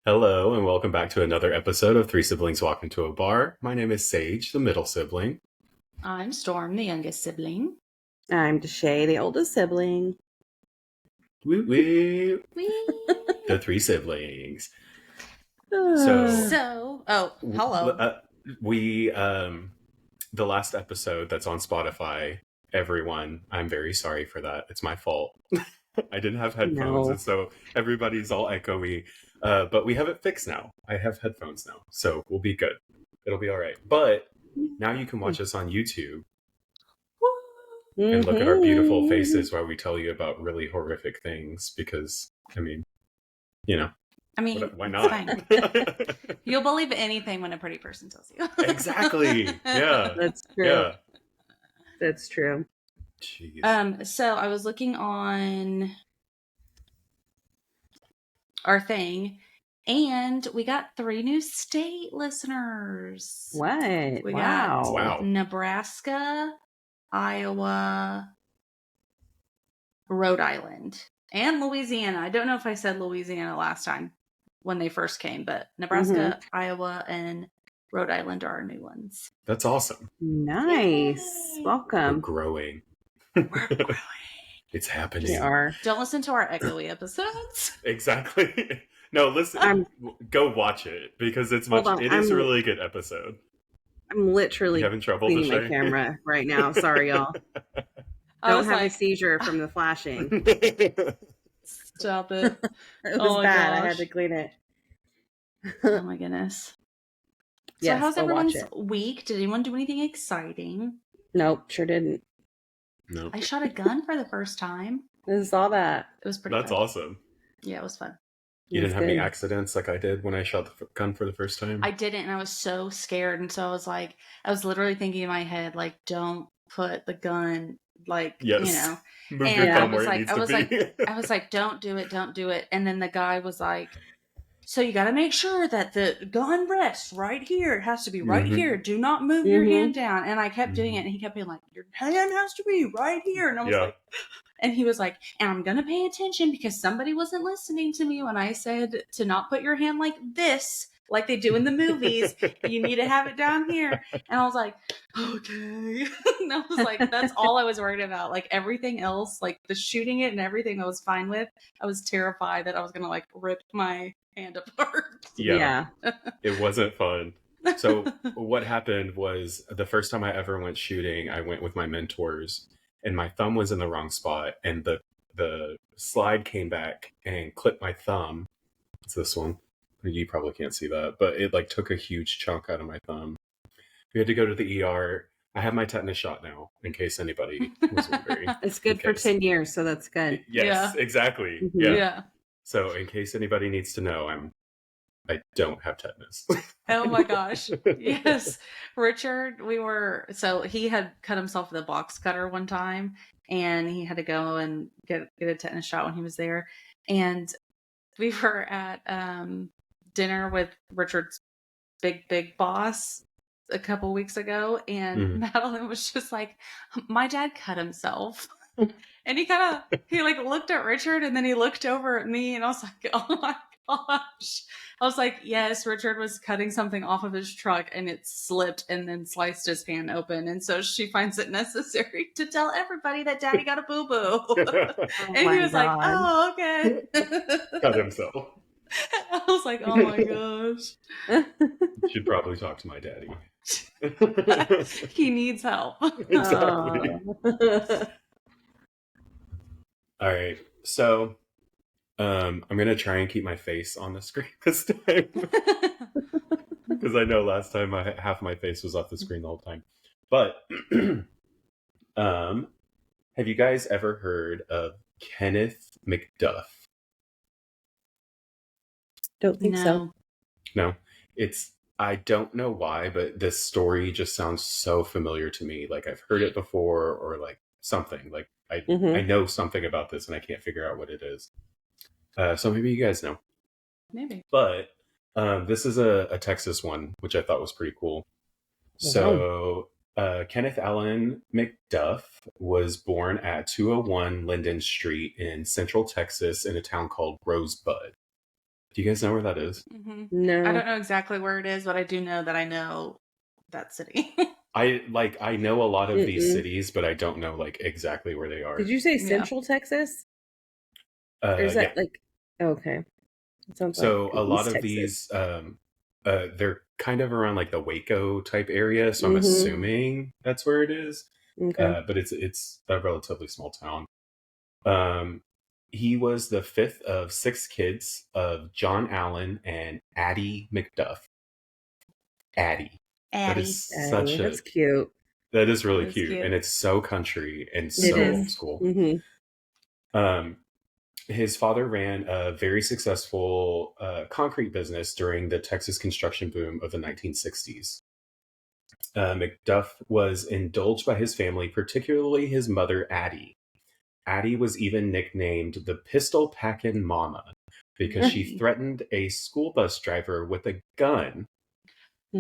Hello, and welcome back to another episode of Three Siblings Walk Into a Bar. My name is Sage, the middle sibling. I'm Storm, the youngest sibling. I'm Deshay, the oldest sibling. Woo woo. The three siblings. Hello. The last episode that's on Spotify, everyone, I'm very sorry for that. It's my fault. I didn't have headphones, and so everybody's all echoey. But we have it fixed now. I have headphones now, so we'll be good. It'll be all right. But now you can watch us on YouTube and look at our beautiful faces while we tell you about really horrific things. Because, why not? You'll believe anything when a pretty person tells you. Exactly. Yeah. That's true. Yeah. That's true. Jeez. So I was looking on our thing, and we got 3 new state listeners. What? We wow. got Nebraska, Iowa, Rhode Island, and Louisiana. I don't know if I said Louisiana last time when they first came, but Nebraska, Iowa, and Rhode Island are our new ones. That's awesome. Nice. Yay. Welcome. We're growing. We're growing. It's happening. We are. Don't listen to our echoey episodes. Exactly. No, listen. Go watch it because it's much. It is a really good episode. I'm literally having trouble cleaning my camera right now. Sorry, y'all. Don't have a seizure from the flashing. Stop it. It was bad. I had to clean it. Oh my goodness. Yes, so how's everyone's week? Did anyone do anything exciting? Nope, sure didn't. Nope. I shot a gun for the first time. I saw that. It was pretty That's fun. awesome. Yeah, it was fun. You didn't have any accidents like I did when I shot the gun for the first time? I didn't, and I was so scared. And so I was literally thinking in my head, like, don't put the gun, like, yes. Move and your I thumb was where it needs to be. I was like, don't do it. And then the guy was like, so you got to make sure that the gun rests right here. It has to be right here. Do not move your hand down. And I kept doing it, and he kept being like, your hand has to be right here. And I was like, and he was like, and I'm going to pay attention because somebody wasn't listening to me when I said to not put your hand like this, like they do in the movies. You need to have it down here. And I was like, okay. And I was like, that's all I was worried about. Like everything else, like the shooting it and everything I was fine with. I was terrified that I was going to like rip my hand apart. Yeah. It wasn't fun. So what happened was the first time I ever went shooting, I went with my mentors. And my thumb was in the wrong spot, and the slide came back and clipped my thumb. It's this one. You probably can't see that, but it like took a huge chunk out of my thumb. We had to go to the ER. I have my tetanus shot now, in case anybody was wondering. It's good for 10 years, so that's good. Yes, exactly. Mm-hmm. Yeah. So in case anybody needs to know, I don't have tetanus. Oh my gosh. Yes. Richard, so he had cut himself with a box cutter one time, and he had to go and get a tetanus shot when he was there. And we were at dinner with Richard's big boss a couple weeks ago, and Madeline was just like, my dad cut himself. And he looked at Richard, and then he looked over at me, and I was like, oh my gosh. I was like, yes, Richard was cutting something off of his truck, and it slipped and then sliced his hand open. And so she finds it necessary to tell everybody that Daddy got a boo-boo. And he was like, oh, okay. Cut himself. I was like, oh my gosh. Should probably talk to my daddy. He needs help. Exactly. All right. So I'm going to try and keep my face on the screen this time. Because I know last time half my face was off the screen the whole time. But have you guys ever heard of Kenneth McDuff? Don't think so. No. I don't know why, but this story just sounds so familiar to me. Like I've heard it before, or like something. Like I know something about this and I can't figure out what it is. So maybe you guys know. Maybe. But this is a Texas one, which I thought was pretty cool. So Kenneth Allen McDuff was born at 201 Linden Street in Central Texas in a town called Rosebud. Do you guys know where that is? Mm-hmm. No. I don't know exactly where it is, but I do know that I know that city. I know a lot of these cities, but I don't know like exactly where they are. Did you say Central Texas? Or is that like okay? It sounds so like a lot East of Texas. these they're kind of around like the Waco type area, so I'm assuming that's where it is. Okay. But it's a relatively small town. He was the fifth of 6 kids of John Allen and Addie McDuff. Addie. That is such that's cute. That is really cute, and it's so country and so old school. His father ran a very successful concrete business during the Texas construction boom of the 1960s. McDuff was indulged by his family, particularly his mother, Addie. Addie was even nicknamed the Pistol Packin' Mama because she threatened a school bus driver with a gun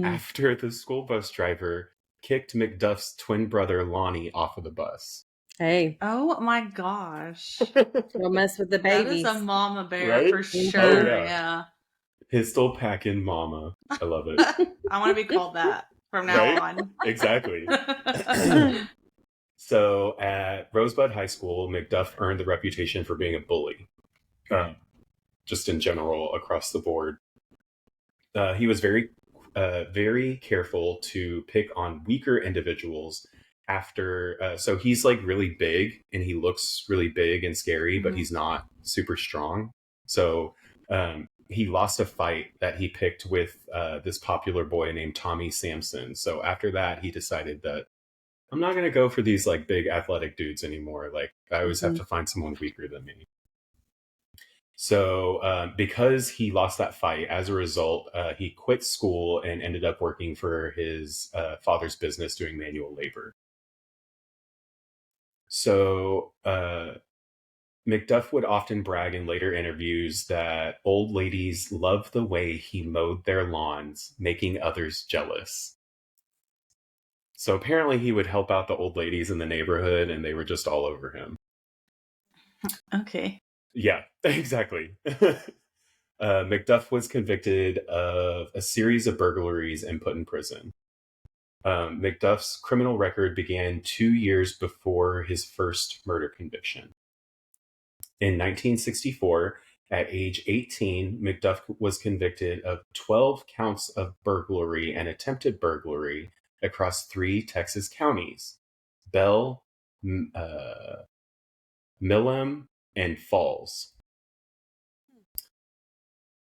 after the school bus driver kicked McDuff's twin brother, Lonnie, off of the bus. Hey. Oh my gosh. Don't mess with the babies. That is a mama bear for sure. Yeah. Pistol Packin' Mama. I love it. I want to be called that from now on. Exactly. So at Rosebud High School, McDuff earned the reputation for being a bully, just in general across the board. He was very careful to pick on weaker individuals so he's like really big and he looks really big and scary, but he's not super strong. So he lost a fight that he picked with this popular boy named Tommy Sampson. So after that, he decided that I'm not going to go for these like big athletic dudes anymore. Like I always have to find someone weaker than me. So because he lost that fight, as a result, he quit school and ended up working for his father's business doing manual labor. So McDuff would often brag in later interviews that old ladies loved the way he mowed their lawns, making others jealous. So apparently he would help out the old ladies in the neighborhood and they were just all over him. Okay. Yeah, exactly. McDuff was convicted of a series of burglaries and put in prison. McDuff's criminal record began 2 years before his first murder conviction. In 1964, at age 18, McDuff was convicted of 12 counts of burglary and attempted burglary across 3 Texas counties: Bell, Milam, and Falls.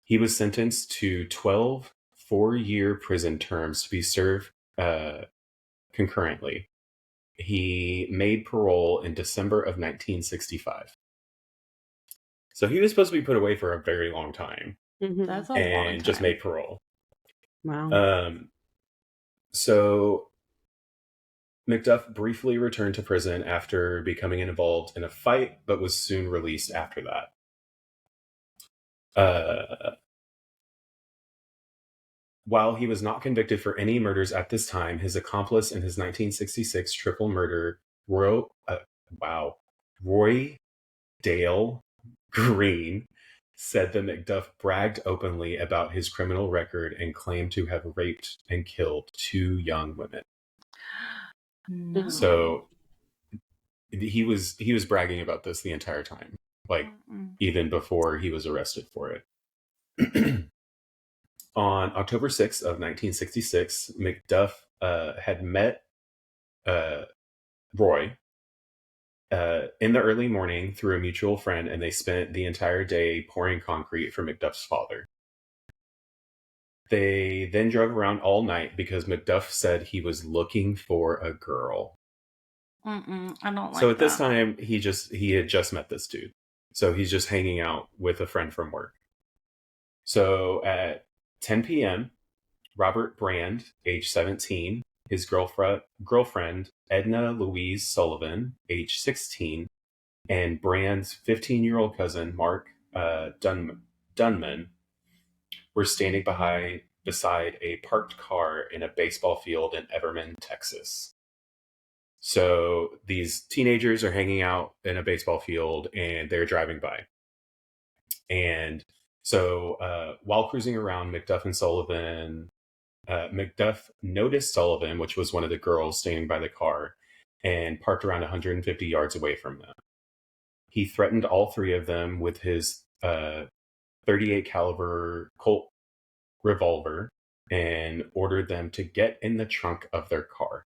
He was sentenced to 12 4-year prison terms to be served concurrently. He made parole in December of 1965. So he was supposed to be put away for a very long time. That's a long time. And just made parole. Wow. So McDuff briefly returned to prison after becoming involved in a fight, but was soon released after that. While he was not convicted for any murders at this time, his accomplice in his 1966 triple murder, Roy Dale Green, said that McDuff bragged openly about his criminal record and claimed to have raped and killed 2 young women. No. So he was bragging about this the entire time, like even before he was arrested for it. On October 6th of 1966, McDuff had met Roy in the early morning through a mutual friend, and they spent the entire day pouring concrete for McDuff's father. They then drove around all night because McDuff said he was looking for a girl. I don't like So at this time, he had just met this dude. So he's just hanging out with a friend from work. So at 10 p.m., Robert Brand, age 17, his girlfriend, Edna Louise Sullivan, age 16, and Brand's 15-year-old cousin, Mark Dunman, were standing beside a parked car in a baseball field in Everman, Texas. So these teenagers are hanging out in a baseball field and they're driving by. And So while cruising around, Macduff noticed Sullivan, which was one of the girls standing by the car, and parked around 150 yards away from them. He threatened all three of them with his 38 caliber Colt revolver and ordered them to get in the trunk of their car.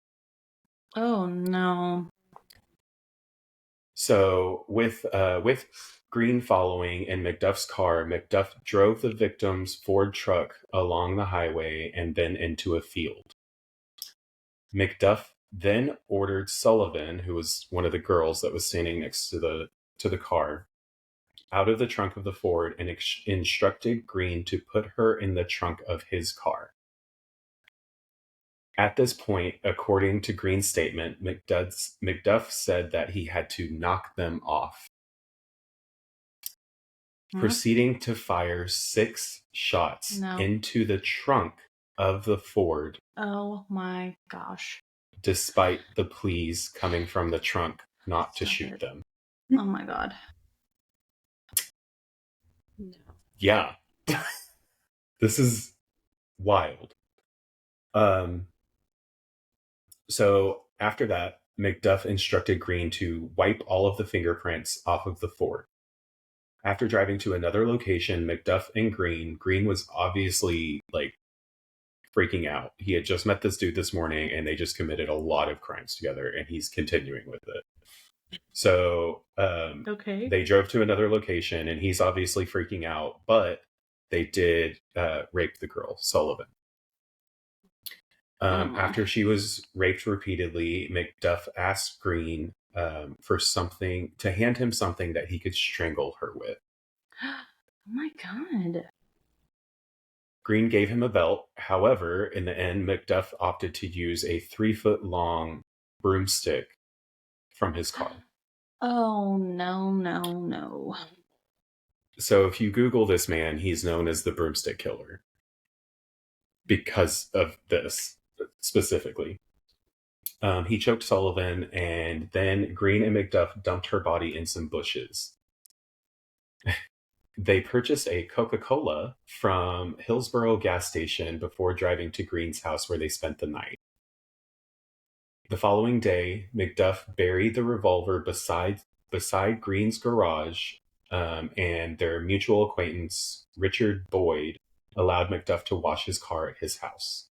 Oh no. So with Green following in Macduff's car, Macduff drove the victim's Ford truck along the highway and then into a field. Macduff then ordered Sullivan, who was one of the girls that was standing next to the car, out of the trunk of the Ford and instructed Green to put her in the trunk of his car. At this point, according to Green's statement, Macduff said that he had to knock them off, proceeding to fire 6 shots into the trunk of the Ford. Oh my gosh. Despite the pleas coming from the trunk not to shoot them. Oh my God. No. Yeah. This is wild. So after that, Macduff instructed Green to wipe all of the fingerprints off of the Ford. After driving to another location, Macduff and Green was obviously like freaking out. He had just met this dude this morning and they just committed a lot of crimes together and he's continuing with it. So they drove to another location and he's obviously freaking out, but they did rape the girl, Sullivan. After she was raped repeatedly, Macduff asked Green for something, to hand him something that he could strangle her with. Oh my God. Green gave him a belt. However, in the end, Macduff opted to use a 3-foot-long broomstick from his car. Oh, no. So if you Google this man, he's known as the Broomstick Killer. Because of this, specifically. He choked Sullivan, and then Green and Macduff dumped her body in some bushes. They purchased a Coca-Cola from Hillsborough gas station before driving to Green's house where they spent the night. The following day, Macduff buried the revolver beside Green's garage, and their mutual acquaintance, Richard Boyd, allowed Macduff to wash his car at his house.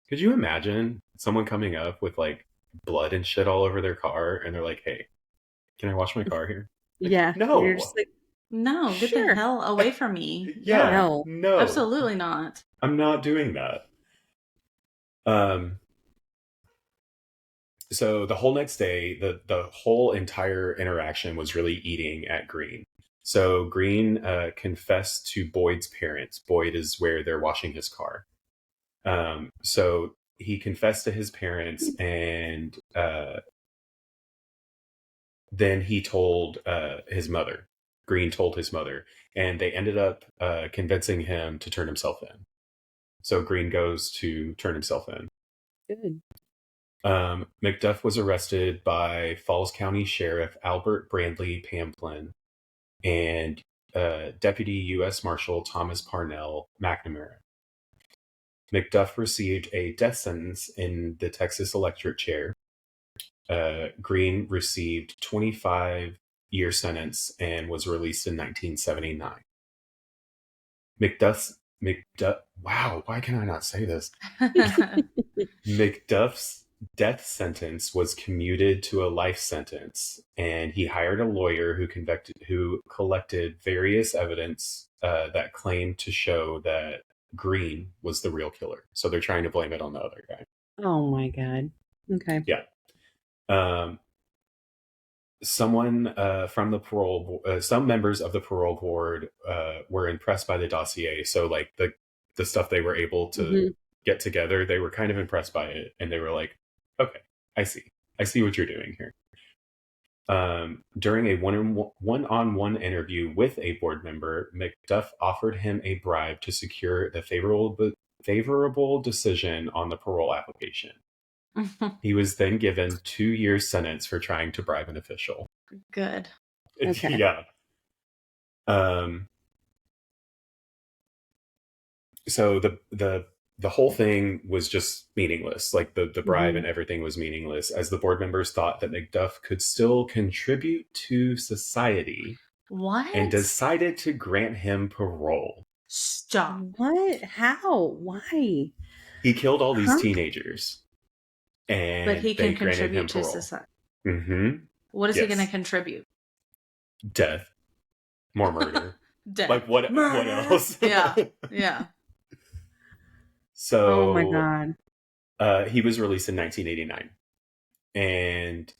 Could you imagine someone coming up with like blood and shit all over their car and they're like, hey, can I wash my car here? Like, yeah. No. You're just like, no, get the hell away from me. No. Absolutely not. I'm not doing that. So the whole next day, the whole entire interaction was really eating at Green. So Green confessed to Boyd's parents. Boyd is where they're washing his car. So he confessed to his parents, and then he told his mother. Green told his mother, and they ended up convincing him to turn himself in. So Green goes to turn himself in. Good. Macduff was arrested by Falls County Sheriff Albert Brandley Pamplin and Deputy U.S. Marshal Thomas Parnell McNamara. Macduff received a death sentence in the Texas electric chair. Green received 25-year sentence and was released in 1979. Wow, why can I not say this? Macduff's death sentence was commuted to a life sentence, and he hired a lawyer who collected various evidence that claimed to show that Green was the real killer. So they're trying to blame it on the other guy. Oh my God. Okay. Yeah. Someone from the some members of the parole board were impressed by the dossier. So like the stuff they were able to get together, they were kind of impressed by it, and they were like, okay, I see what you're doing here. During a one-on-one interview with a board member, Macduff offered him a bribe to secure the favorable decision on the parole application. He was then given 2 years sentence for trying to bribe an official. Good. Okay. Yeah. So the whole thing was just meaningless. Like the bribe Mhm. and everything was meaningless, as the board members thought that McDuff could still contribute to society and What? decided to grant him parole. Stop. What? How? Why? He killed all these Huh? teenagers But and he they can granted him contribute to parole. society. Mm-hmm. What is he going to Yes. contribute? Death. More murder. Death. Like what Murder. else? Yeah. Yeah. Oh my So God. he was released in 1989. And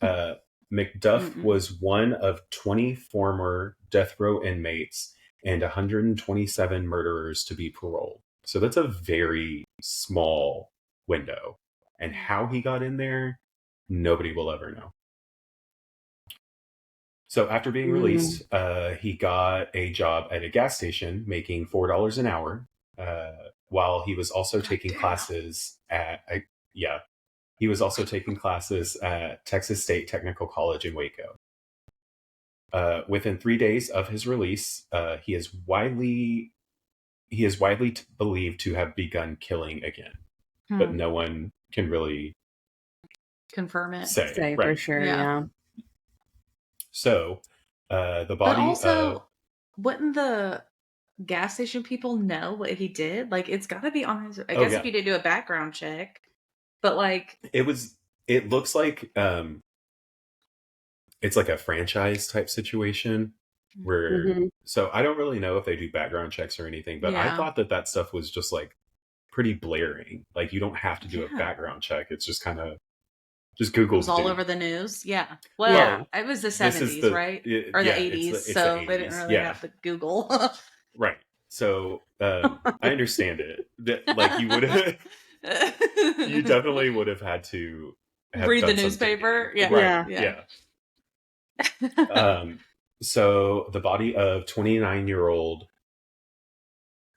McDuff Mm-mm. was one of 20 former death row inmates and 127 murderers to be paroled. So that's a very small window. And how he got in there, nobody will ever know. So after being released, he got a job at a gas station making $4 an hour, while he was also taking classes at he was also taking classes at Texas State Technical College in Waco. Within 3 days of his release, he is widely believed to have begun killing again, but no one can really confirm it. Say right. for sure, yeah. So, the But body also, wouldn't the gas station people know what he did? Like, it's got to be on his. I guess if you did do a background check, but like, it looks like it's like a franchise type situation where. So I don't really know if they do background checks or anything, but I thought that stuff was just like pretty blaring. Like you don't have to do a background check. It's just kind of just Google. It was all over the news. Yeah. Well, it was the 70s, right? Or the 80s. So the 80s. They didn't really have the Google. Right. So I understand it. Like you would have, you definitely would have had to read the newspaper. Yeah. Right. Yeah. So the body of 29-year-old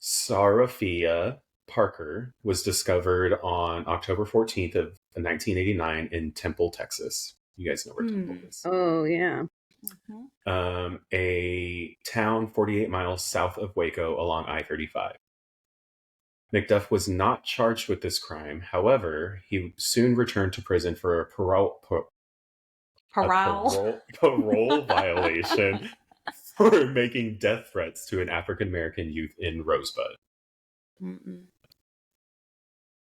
Sarafia Parker was discovered on October 14th of 1989 in Temple, Texas. You guys know where Temple is. Oh, yeah. A town 48 miles south of Waco along I-35. McDuff was not charged with this crime. However, he soon returned to prison for a parole violation for making death threats to an African-American youth in Rosebud.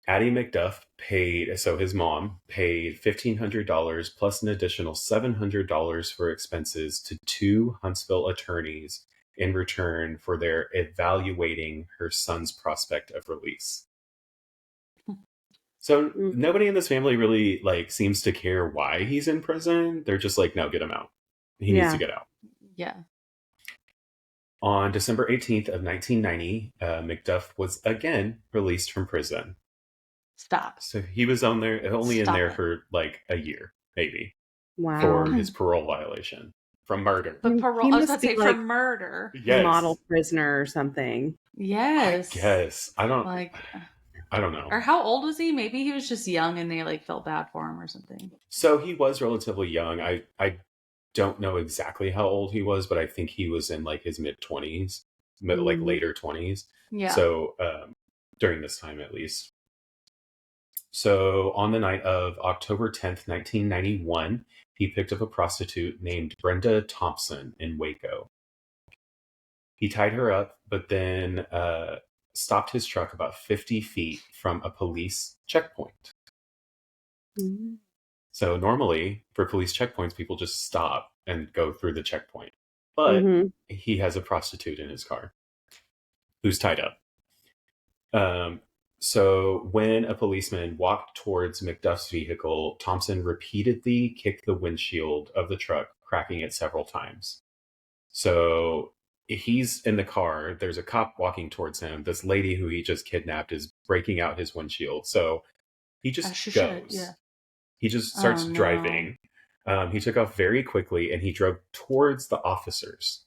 Addie McDuff his mom paid $1,500 plus an additional $700 for expenses to 2 Huntsville attorneys in return for their evaluating her son's prospect of release. So nobody in this family really seems to care why he's in prison. They're just like, no, get him out. He needs to get out. Yeah. On December 18th of 1990, McDuff was again released from prison. Stop. So he was only in there for like a year, maybe. Wow. For his parole violation from murder. But parole, I was about to say for murder. Yes. Model prisoner or something. Yes. I guess. I don't know. Or how old was he? Maybe he was just young and they felt bad for him or something. So he was relatively young. I don't know exactly how old he was, but I think he was in his mid-20s, later 20s. Yeah. So during this time at least. So on the night of October 10th, 1991, he picked up a prostitute named Brenda Thompson in Waco. He tied her up, but then stopped his truck about 50 feet from a police checkpoint. So normally for police checkpoints, people just stop and go through the checkpoint. But he has a prostitute in his car who's tied up. So when a policeman walked towards McDuff's vehicle, Thompson repeatedly kicked the windshield of the truck, cracking it several times. So he's in the car. There's a cop walking towards him. This lady who he just kidnapped is breaking out his windshield. So he just goes. He just starts driving. He took off very quickly and he drove towards the officers.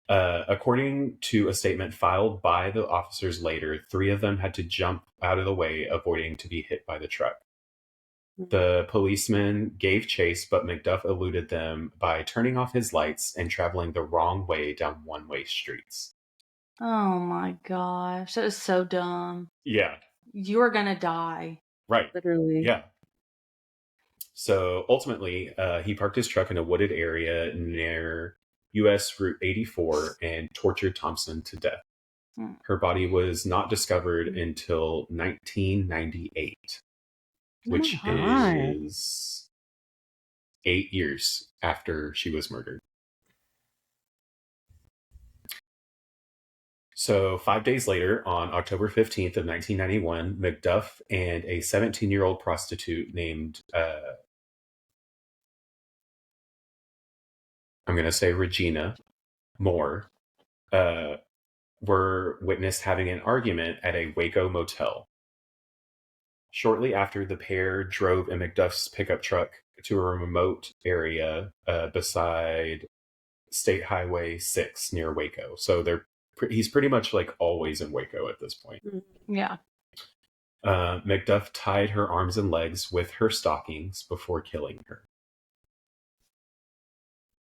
According to a statement filed by the officers later, 3 of them had to jump out of the way, avoiding to be hit by the truck. The policeman gave chase, but McDuff eluded them by turning off his lights and traveling the wrong way down one-way streets. Oh my gosh. That is so dumb. Yeah. You're gonna die. Right. Literally. Yeah. So ultimately, he parked his truck in a wooded area near US Route 84 and tortured Thompson to death. Her body was not discovered until 1998, which is 8 years after she was murdered. So 5 days later, on October 15th of 1991, McDuff and a 17-year-old prostitute named, I'm going to say Regina Moore, were witnessed having an argument at a Waco motel. Shortly after, the pair drove in McDuff's pickup truck to a remote area beside State Highway 6 near Waco. So he's pretty much like always in Waco at this point. Yeah. McDuff tied her arms and legs with her stockings before killing her.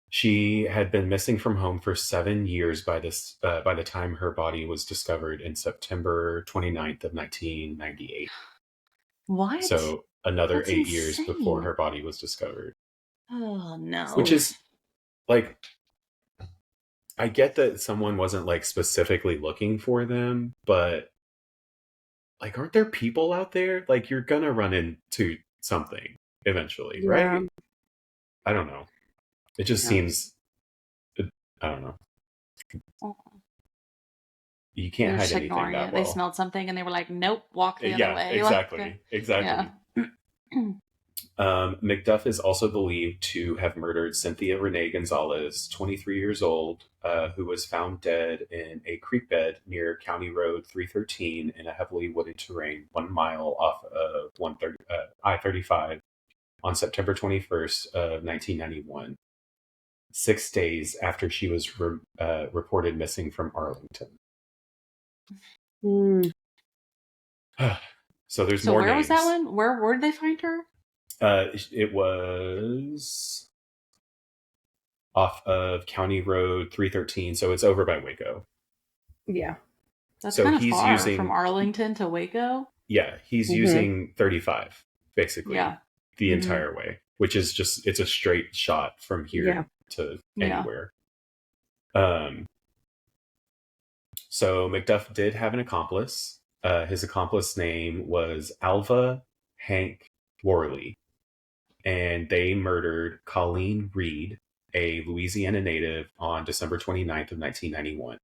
She had been missing from home for 7 years by the time her body was discovered in September 29th of 1998. What? So another That's 8 years insane. before her body was discovered. Oh no. Which is like, I get that someone wasn't like specifically looking for them, but like, aren't there people out there? Like, you're gonna run into something eventually, right? I don't know. It just seems, I don't know. You can't hide anything that well. They smelled something and they were like, nope, walk the other way. Exactly. Exactly. Yeah. McDuff is also believed to have murdered Cynthia Renee Gonzalez, 23 years old, who was found dead in a creek bed near County Road 313 in a heavily wooded terrain 1 mile off of I-35 on September 21st of 1991, 6 days after she was reported missing from Arlington. So there's more names. Where was that one? Where did they find her? It was off of County Road 313, so it's over by Waco. Yeah. That's kind of far from Arlington to Waco. Yeah, he's using 35, basically, the Mm-hmm. entire way, which is just, it's a straight shot from here to anywhere. So McDuff did have an accomplice. His accomplice name was Alva Hank Worley, and they murdered Colleen Reed, a Louisiana native, on December 29th of 1991.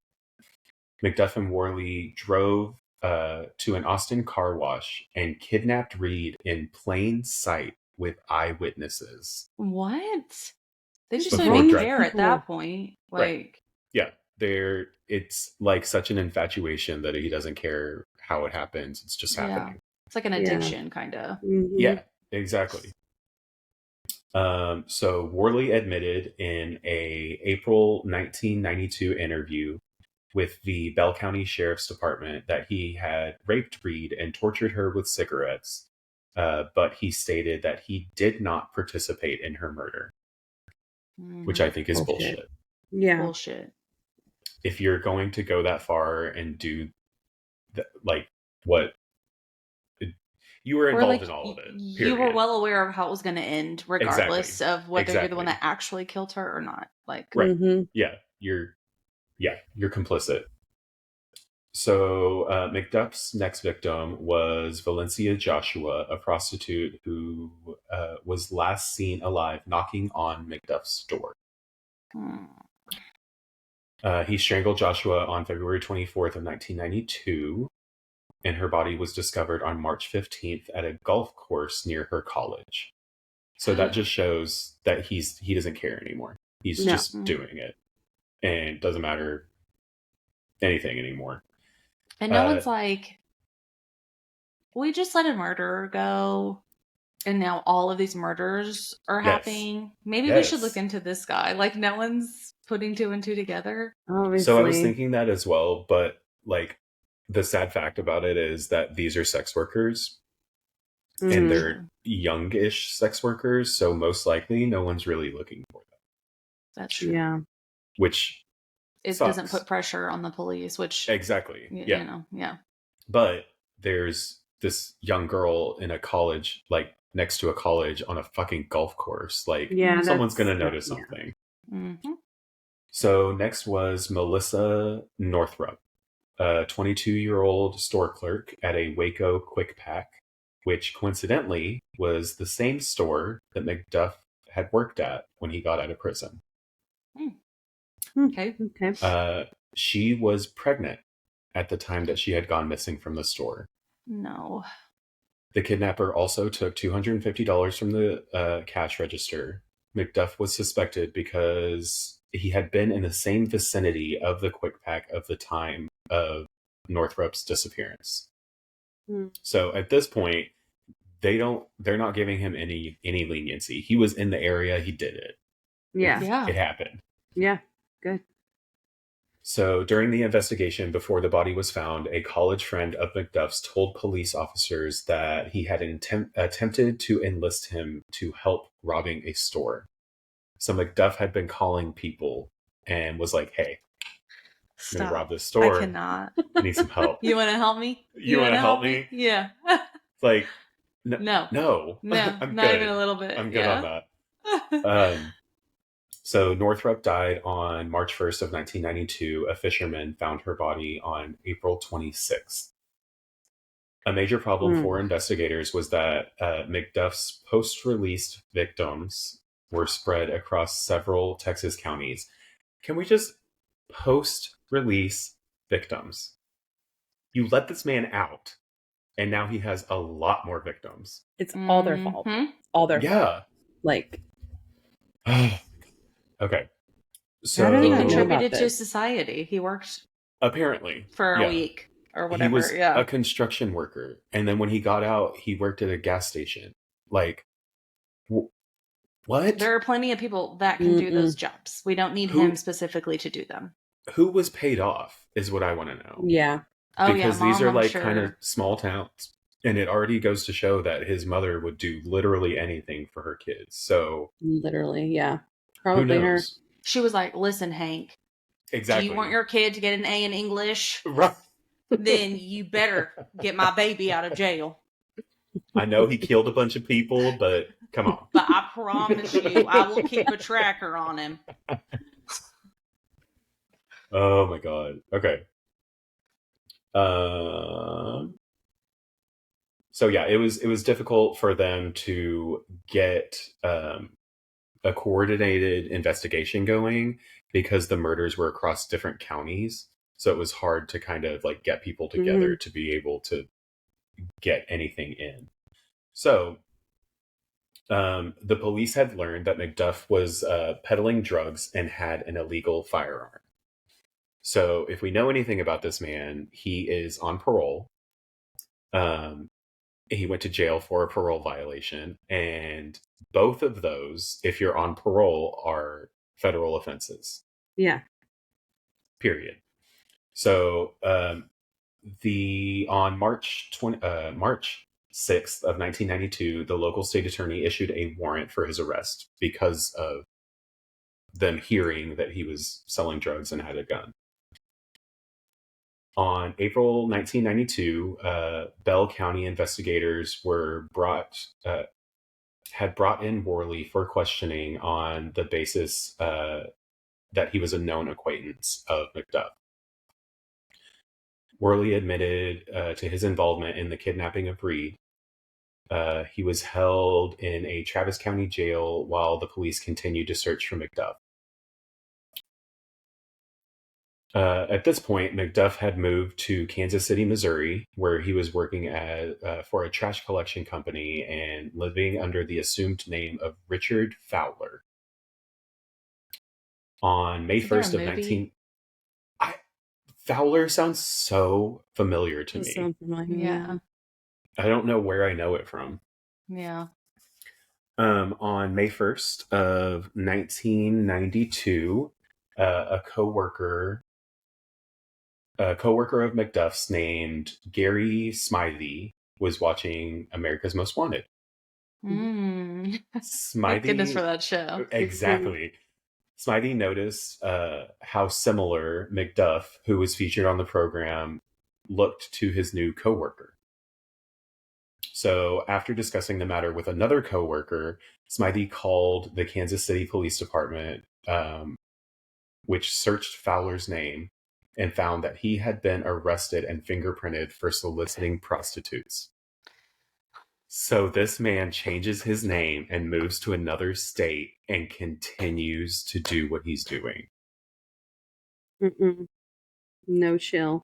McDuff and Worley drove to an Austin car wash and kidnapped Reed in plain sight with eyewitnesses. What? They just don't even care at that point. Like, right. Yeah, it's like such an infatuation that he doesn't care how it happens. It's just happening. It's like an addiction, kind of. Mm-hmm. Yeah, exactly. So Worley admitted in a April 1992 interview with the Bell County Sheriff's Department that he had raped Reed and tortured her with cigarettes, but he stated that he did not participate in her murder, which I think is bullshit. Yeah. Bullshit. If you're going to go that far and do like what you were involved in all of it. Period. You were well aware of how it was going to end, regardless of whether you're the one that actually killed her or not. Like, right? Yeah, you're complicit. So McDuff's next victim was Valencia Joshua, a prostitute who was last seen alive knocking on McDuff's door. He strangled Joshua on February 24th of 1992, and her body was discovered on March 15th at a golf course near her college. So that just shows that he doesn't care anymore. He's just doing it, and it doesn't matter anything anymore. And no one's like, we just let a murderer go, and now all of these murders are happening. Maybe we should look into this guy. Like, no one's putting 2 and 2 together. Obviously. So I was thinking that as well, but like, the sad fact about it is that these are sex workers, and they're youngish sex workers, so most likely no one's really looking for them. That's true. Yeah. Which it doesn't put pressure on the police, which exactly, yeah. Yeah. But there's this young girl in a college, like next to a college on a fucking golf course. Like, someone's gonna notice something. Mm-hmm. So next was Melissa Northrup, a 22-year-old store clerk at a Waco Quick Pack, which coincidentally was the same store that McDuff had worked at when he got out of prison. Okay. She was pregnant at the time that she had gone missing from the store. No. The kidnapper also took $250 from the cash register. McDuff was suspected because he had been in the same vicinity of the Quick Pack of the time of Northrup's disappearance. So at this point, they're not giving him any leniency. He was in the area, he did it. It happened. Yeah, good. So during the investigation before the body was found, a college friend of McDuff's told police officers that he had attempted to enlist him to help robbing a store. So McDuff had been calling people and was like, hey, I'm going to rob this store. I cannot. I need some help. You want to help me? You want to help me? Yeah. Like, no. I'm not good. even a little bit. I'm good on that. So Northrup died on March 1st of 1992. A fisherman found her body on April 26th. A major problem for investigators was that McDuff's post-released victims were spread across several Texas counties. Can we just post-release victims? You let this man out, and now he has a lot more victims. It's all their fault. All their fault. Like... Okay. So he contributed to society. He worked apparently for a week or whatever. He was a construction worker, and then when he got out, he worked at a gas station. Like, what? There are plenty of people that can do those jobs. We don't need him specifically to do them. Who was paid off is what I want to know. Yeah. Because these are like kind of small towns, and it already goes to show that his mother would do literally anything for her kids. So literally, yeah. Probably her. She was like, listen, Hank. Exactly. Do you want your kid to get an A in English? Right. Then you better get my baby out of jail. I know he killed a bunch of people, but come on. But I promise you, I will keep a tracker on him. Oh my God. Okay. So yeah, it was difficult for them to get a coordinated investigation going because the murders were across different counties. So it was hard to kind of like get people together to be able to get anything in. So the police had learned that McDuff was peddling drugs and had an illegal firearm. So if we know anything about this man, he is on parole. He went to jail for a parole violation, and both of those, if you're on parole, are federal offenses. Yeah. Period. So on March 6th of 1992, the local state attorney issued a warrant for his arrest because of them hearing that he was selling drugs and had a gun. On April 1992, Bell County investigators had brought in Worley for questioning on the basis that he was a known acquaintance of McDuff. Worley admitted to his involvement in the kidnapping of Reed. He was held in a Travis County jail while the police continued to search for McDuff. At this point, McDuff had moved to Kansas City, Missouri, where he was working for a trash collection company and living under the assumed name of Richard Fowler. On May 1st of 19... Fowler sounds so familiar to me. So familiar. Yeah. I don't know where I know it from. Yeah. On May 1st of 1992, a coworker of McDuff's named Gary Smythe was watching America's Most Wanted. Smythe. Thank goodness for that show. Exactly. Smitey noticed how similar McDuff, who was featured on the program, looked to his new coworker. So after discussing the matter with another coworker, Smitey called the Kansas City Police Department, which searched Fowler's name and found that he had been arrested and fingerprinted for soliciting prostitutes. So this man changes his name and moves to another state and continues to do what he's doing. No chill.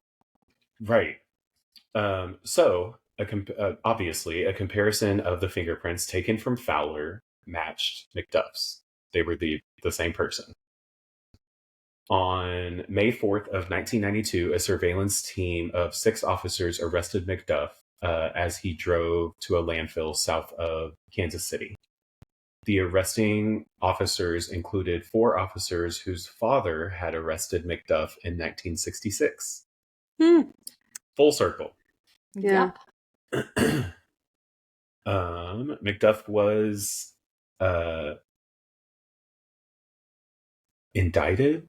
Right. So, obviously, a comparison of the fingerprints taken from Fowler matched McDuff's. They were the same person. On May 4th of 1992, a surveillance team of 6 officers arrested McDuff as he drove to a landfill south of Kansas City. The arresting officers included 4 officers whose father had arrested McDuff in 1966. Full circle. Yeah. McDuff was indicted.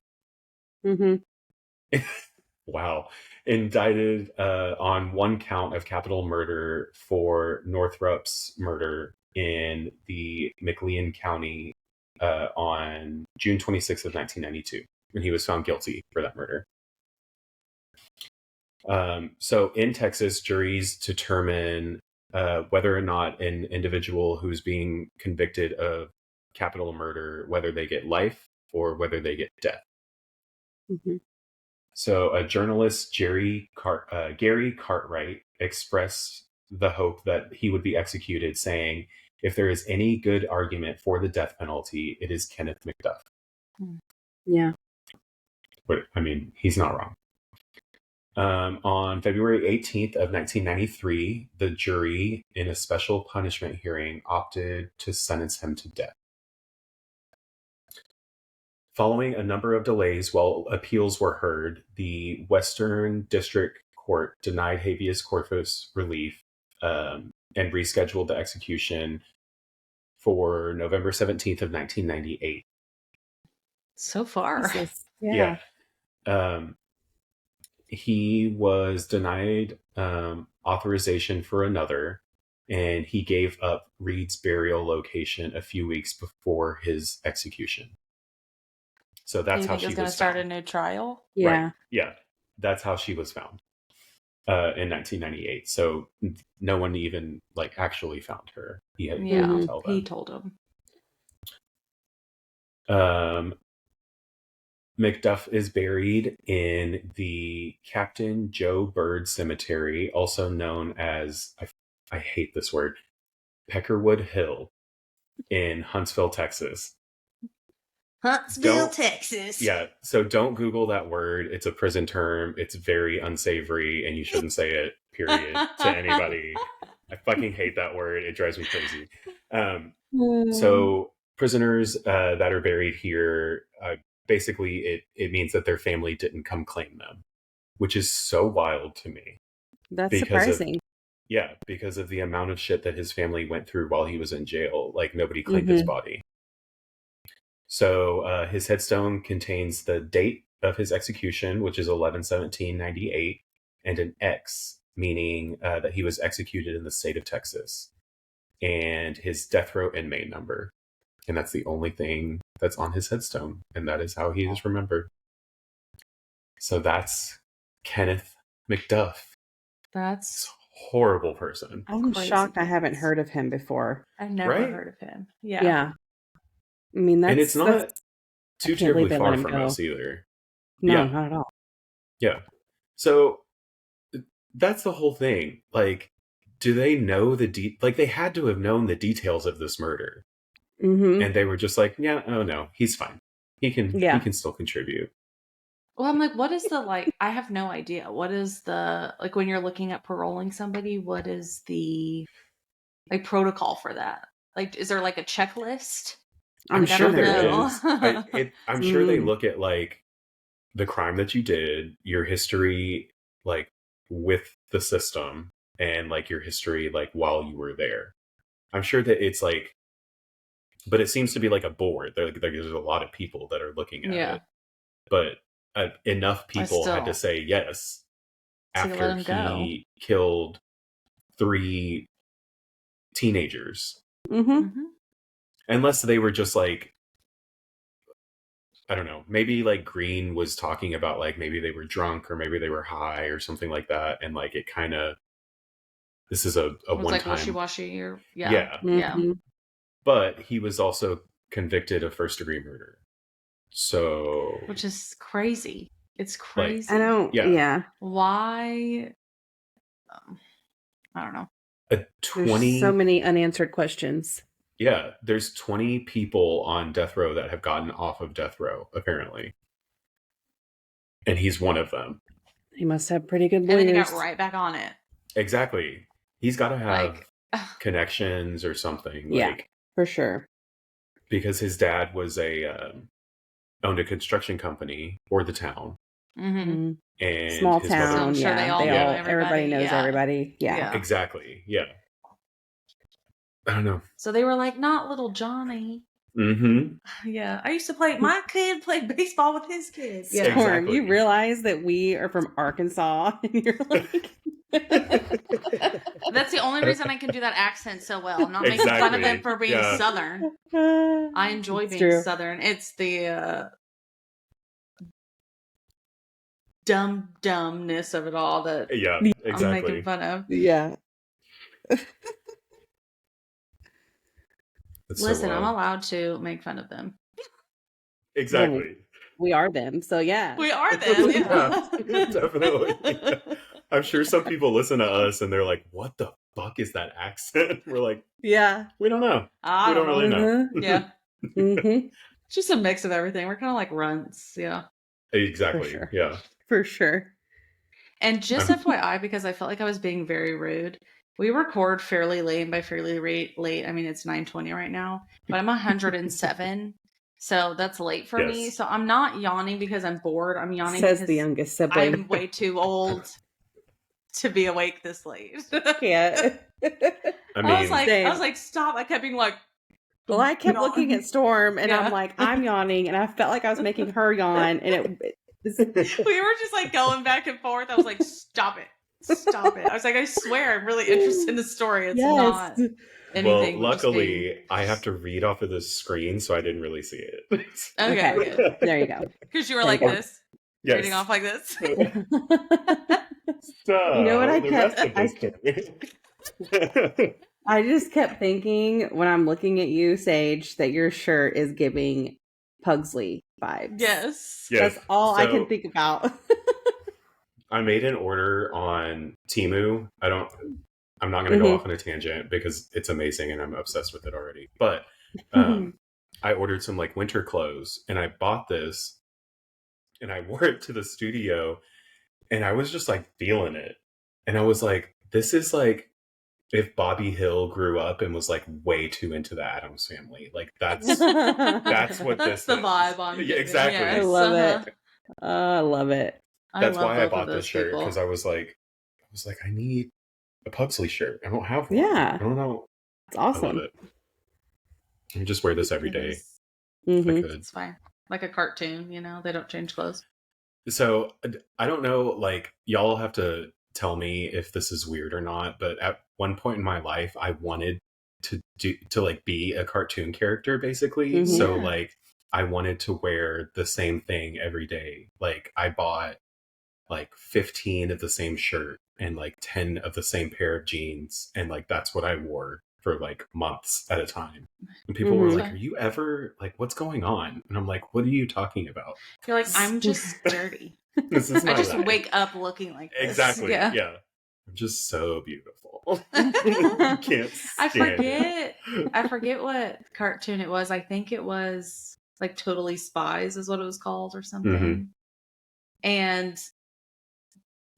Wow. Indicted on 1 count of capital murder for Northrup's murder in the McLean County on June 26th of 1992, when he was found guilty for that murder. So in Texas, juries determine whether or not an individual who's being convicted of capital murder, whether they get life or whether they get death. So a journalist, Gary Cartwright, expressed the hope that he would be executed, saying, "If there is any good argument for the death penalty, it is Kenneth McDuff." Yeah. But, I mean, he's not wrong. On February 18th of 1993, the jury, in a special punishment hearing, opted to sentence him to death. Following a number of delays while appeals were heard, the Western District Court denied habeas corpus relief and rescheduled the execution for November 17th of 1998. So far. Yeah. He was denied authorization for another, and he gave up Reed's burial location a few weeks before his execution. So that's how she was going to start a new trial? Yeah. Right. Yeah. That's how she was found in 1998. So no one even actually found her. He had to tell them. He told him. McDuff is buried in the Captain Joe Bird Cemetery, also known as, I hate this word, Peckerwood Hill in Huntsville, Texas. Texas. Yeah, so don't Google that word. It's a prison term. It's very unsavory, and you shouldn't say it, period, to anybody. I fucking hate that word. It drives me crazy. So prisoners that are buried here, basically it means that their family didn't come claim them, which is so wild to me. That's surprising. Because of the amount of shit that his family went through while he was in jail. Nobody claimed his body. So his headstone contains the date of his execution, which is 11/17/98, and an X, meaning that he was executed in the state of Texas, and his death row inmate number. And that's the only thing that's on his headstone, and that is how he is remembered. So that's Kenneth McDuff. That's a horrible person. I'm shocked I haven't heard of him before. I've never heard of him. Yeah. I mean, and it's not too terribly far from us either. No, not at all. Yeah. So that's the whole thing. Do they know they had to have known the details of this murder. And they were just like, yeah, oh no, he's fine. He can still contribute. Well, I'm like, what is I have no idea. What is the, when you're looking at paroling somebody, what is the, protocol for that? Is there a checklist? I'm sure there is. I'm sure they look at the crime that you did, your history, with the system, and your history, while you were there. I'm sure that it's But it seems to be like a board. There's a lot of people that are looking at Yeah. it. But enough people had to still- say yes To let after him go. he killed 3 teenagers. Mm-hmm. Unless they were just like, I don't know, maybe like Green was talking about like maybe they were drunk or maybe they were high or something like that. And like it kind of, this is a It was one like time. wishy-washy or Yeah. Mm-hmm. But he was also convicted of first-degree murder. So. Which is crazy. It's crazy. I don't. Yeah. Yeah. Why? I don't know. There's 20. so many unanswered questions. Yeah, there's 20 people on death row that have gotten off of death row, apparently. And he's one of them. He must have pretty good And then he lawyers. got right back on it. Exactly. He's got to have Like, connections or something. Yeah. Like, For sure. because his dad was owned a construction company for the town. mm-hmm. And Small his mother- town. So I'm sure Yeah. they all know everybody everybody, knows yeah. everybody. Yeah. Yeah. Exactly. Yeah. I don't know. So they were like, not little Johnny. Mm-hmm. Yeah. I used to play, my kid played baseball with his kids. Yeah. Storm, Exactly. you realize that we are from Arkansas and you're like That's the only reason I can do that accent so well. I'm not making fun of Exactly. them for being Yeah. Southern. I enjoy It's being true. Southern. It's the dumbness of it all that Yeah, I'm exactly. making fun of. Yeah. It's so Listen, I'm wild. allowed to make fun of them. Exactly. We are them. So yeah. We are them. Yeah, definitely. I'm sure some people listen to us and they're like, what the fuck is that accent? We're like, Yeah. we don't know. I We don't really know. Yeah. Mm-hmm. Just a mix of everything. We're kind of like runts. Yeah. Exactly. For sure. Yeah. For sure. And just FYI, because I felt like I was being very rude, we record fairly late. And by fairly late, I mean it's 9:20 right now. But I'm 107. So that's late for me. Yes. So I'm not yawning because I'm bored. I'm yawning Says because the youngest sibling. I'm way too old to be awake this late. Yeah. I mean, I was like, stop. I kept being like, Well, I kept looking at Storm and Yeah. I'm like, I'm yawning, and I felt like I was making her yawn, and we were just like going back and forth. I was like, stop it. Stop it. I was like, I swear I'm really interested in the story. It's not well, anything. we're just luckily, being- I have to read off of the screen, so I didn't really see it. Okay, Okay. good. There you go. Because you were There like you go. this, Yes. reading off like this. So, You know what I the kept- rest of this story. I just kept thinking when I'm looking at you, Sage, that your shirt is giving Pugsley vibes. Yes. Yes. That's all I So, can think about. I made an order on Temu. I'm not going to go off on a tangent because it's amazing and I'm obsessed with it already. But I ordered some like winter clothes and I bought this and I wore it to the studio and I was just like feeling it. And I was like, this is like if Bobby Hill grew up and was like way too into the Addams Family. Like that's what That's this the is. vibe I'm Yeah, getting. exactly. I Yes, love uh-huh. it. I love it. That's love why I both of bought those this shirt people. because I was like, I need a Pugsley shirt. I don't have one. Yeah. I don't know. It's I love awesome. it. I just wear this every It day. is. If I Mhm. could. It's fine. Like a cartoon, they don't change clothes. So I don't know, like y'all have to tell me if this is weird or not, but at one point in my life I wanted to like be a cartoon character basically. Mhm. So Yeah. like I wanted to wear the same thing every day. Like I bought like 15 of the same shirt and like 10 of the same pair of jeans, and like that's what I wore for like months at a time. And people were Mhm. like, are you ever like, what's going on? And I'm like, what are you talking about? You're like, I'm just dirty. This is my I just life. wake up looking like this. Exactly. Yeah. Yeah. I'm just so beautiful. You can't I stand it. forget what cartoon it was. I think it was like Totally Spies is what it was called or something. Mhm. And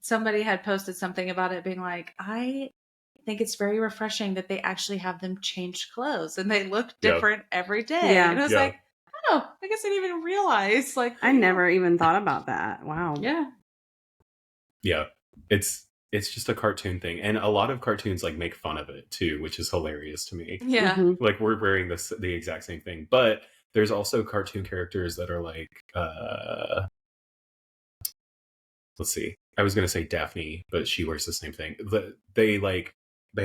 somebody had posted something about it being like, I think it's very refreshing that they actually have them change clothes and they look different every day. Yeah. And I was Yeah. like, oh, I guess I didn't even realize. Like, I never even thought about that. Wow. Yeah. Yeah. It's it's just a cartoon thing, and a lot of cartoons like make fun of it too, which is hilarious to me. Yeah. Mhm. Like we're wearing the exact same thing, but there's also cartoon characters that are like let's see, I was gonna say Daphne, but she wears the same thing. They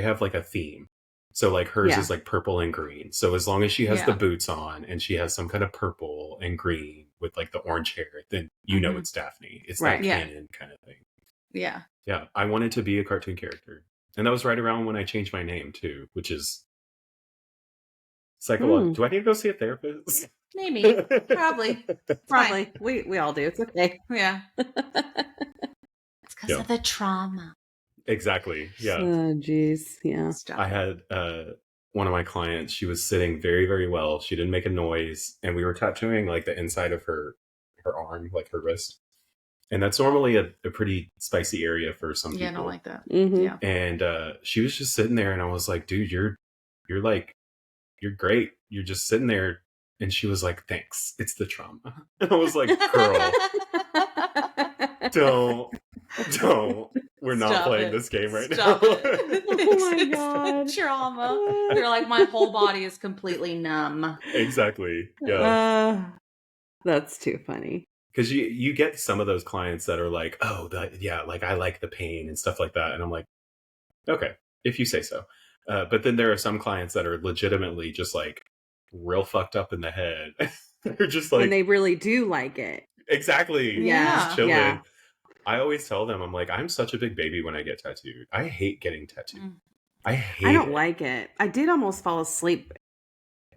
have like a theme. So like hers Yeah. is like purple and green. So as long as she has the Yeah. boots on and she has some kind of purple and green with like the orange hair, then you know Mhm. it's Daphne. It's Right. that Yeah. canon kind of thing. Yeah. Yeah, I wanted to be a cartoon character. And that was right around when I changed my name too, which is psychological. Do I need to go see a therapist? Maybe. Probably. Probably. We all do. It's okay. Yeah. It's because Yeah. of the trauma. Exactly. Yeah. Oh, jeez. Yeah. Stop I it. had one of my clients, she was sitting very, very well. She didn't make a noise, and we were tattooing like the inside of her arm, like her wrist. And that's normally a pretty spicy area for some Yeah, I people. don't like that. Mhm. Yeah. And she was just sitting there, and I was like, dude, you're great. You're just sitting there. And she was like, thanks. It's the trauma. And I was like, girl, don't. We're not Stop playing it. this game right Stop now. it. Oh my It's God. the trauma. They're like, my whole body is completely numb. Exactly. Yeah. That's too funny. Because you get some of those clients that are like, oh, like I like the pain and stuff like that. And I'm like, okay, if you say so. But then there are some clients that are legitimately just like real fucked up in the head. They're just like, And they really do like it. exactly. Yeah. Just chilling. Yeah. I always tell them, I'm like, I'm such a big baby when I get tattooed. I hate getting tattooed. Mm. I hate I don't it. like it. I did almost fall asleep